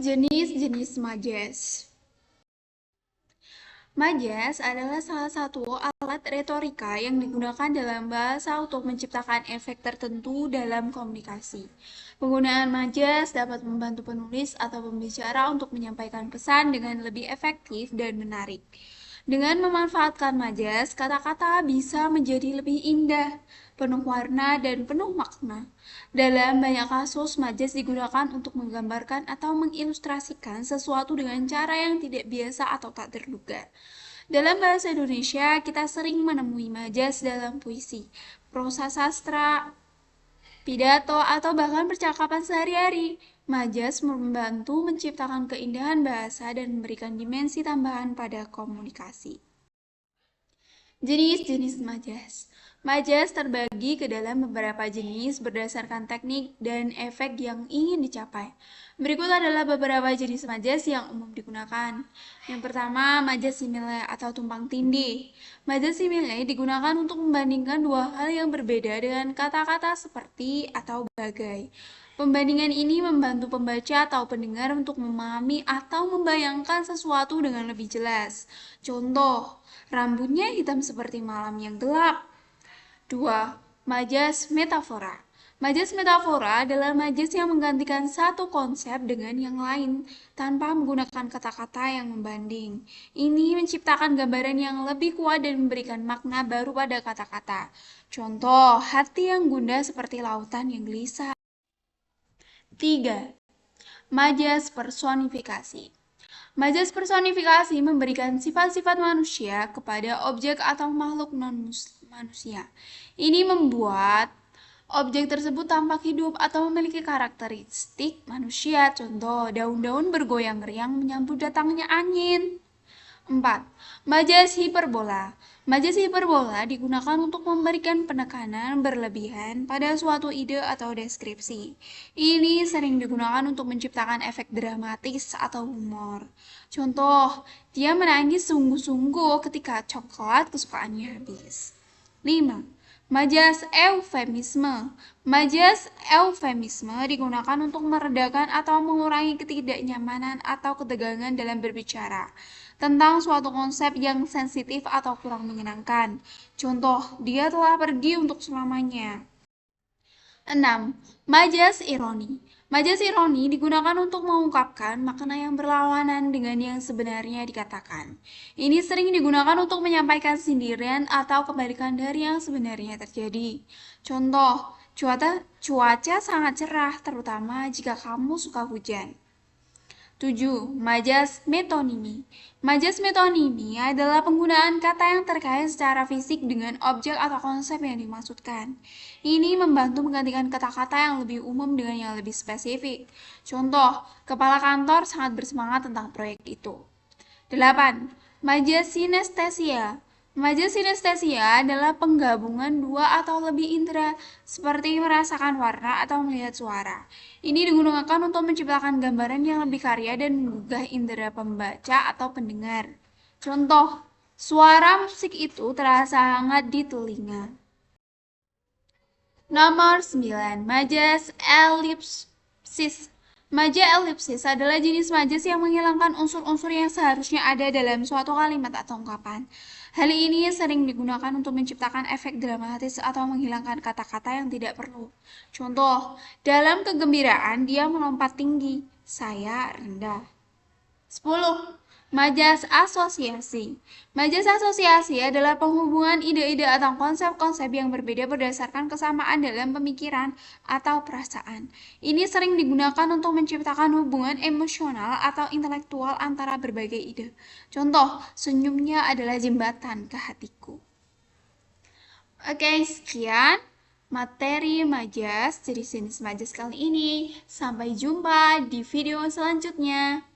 Jenis-jenis majas. Majas adalah salah satu alat retorika yang digunakan dalam bahasa untuk menciptakan efek tertentu dalam komunikasi. Penggunaan majas dapat membantu penulis atau pembicara untuk menyampaikan pesan dengan lebih efektif dan menarik. Dengan memanfaatkan majas, kata-kata bisa menjadi lebih indah, penuh warna, dan penuh makna. Dalam banyak kasus, majas digunakan untuk menggambarkan atau mengilustrasikan sesuatu dengan cara yang tidak biasa atau tak terduga. Dalam bahasa Indonesia, kita sering menemui majas dalam puisi, prosa sastra, pidato, atau bahkan percakapan sehari-hari. Majas membantu menciptakan keindahan bahasa dan memberikan dimensi tambahan pada komunikasi. Jenis-jenis majas. Majas terbagi ke dalam beberapa jenis berdasarkan teknik dan efek yang ingin dicapai. Berikut adalah beberapa jenis majas yang umum digunakan. Yang pertama, majas simile atau tumpang tindih. Majas simile digunakan untuk membandingkan dua hal yang berbeda dengan kata-kata seperti atau bagai. Pembandingan ini membantu pembaca atau pendengar untuk memahami atau membayangkan sesuatu dengan lebih jelas. Contoh, rambutnya hitam seperti malam yang gelap. 2. Majas metafora. Majas metafora adalah majas yang menggantikan satu konsep dengan yang lain tanpa menggunakan kata-kata yang membanding. Ini menciptakan gambaran yang lebih kuat dan memberikan makna baru pada kata-kata. Contoh, hati yang gundah seperti lautan yang gelisah. 3. Majas personifikasi. Majas personifikasi memberikan sifat-sifat manusia kepada objek atau makhluk non-manusia. Ini membuat objek tersebut tampak hidup atau memiliki karakteristik manusia. Contoh, daun-daun bergoyang riang menyambut datangnya angin. 4. Majas hiperbola. Majas hiperbola digunakan untuk memberikan penekanan berlebihan pada suatu ide atau deskripsi. Ini sering digunakan untuk menciptakan efek dramatis atau humor. Contoh, dia menangis sungguh-sungguh ketika coklat kesukaannya habis. 5. Majas eufemisme. Majas eufemisme digunakan untuk meredakan atau mengurangi ketidaknyamanan atau ketegangan dalam berbicara tentang suatu konsep yang sensitif atau kurang menyenangkan. Contoh, dia telah pergi untuk selamanya. 6. Majas ironi. Majas ironi digunakan untuk mengungkapkan makna yang berlawanan dengan yang sebenarnya dikatakan. Ini sering digunakan untuk menyampaikan sindiran atau kebalikan dari yang sebenarnya terjadi. Contoh, cuaca sangat cerah, terutama jika kamu suka hujan. 7. Majas metonimi. Majas metonimi adalah penggunaan kata yang terkait secara fisik dengan objek atau konsep yang dimaksudkan. Ini membantu menggantikan kata-kata yang lebih umum dengan yang lebih spesifik. Contoh, kepala kantor sangat bersemangat tentang proyek itu. 8. Majas sinestesia. Majas sinestesia adalah penggabungan dua atau lebih indera, seperti merasakan warna atau melihat suara. Ini digunakan untuk menciptakan gambaran yang lebih karya dan menggugah indera pembaca atau pendengar. Contoh, suara musik itu terasa hangat di telinga. Nomor 9. Majas elipsis. Maja elipsis adalah jenis majas yang menghilangkan unsur-unsur yang seharusnya ada dalam suatu kalimat atau ungkapan. Hal ini sering digunakan untuk menciptakan efek dramatis atau menghilangkan kata-kata yang tidak perlu. Contoh, dalam kegembiraan dia melompat tinggi, saya rendah. 10. Majas asosiasi. Majas asosiasi adalah penghubungan ide-ide atau konsep-konsep yang berbeda berdasarkan kesamaan dalam pemikiran atau perasaan. Ini sering digunakan untuk menciptakan hubungan emosional atau intelektual antara berbagai ide. Contoh, senyumnya adalah jembatan ke hatiku. Oke, sekian materi majas, jenis-jenis majas kali ini. Sampai jumpa di video selanjutnya.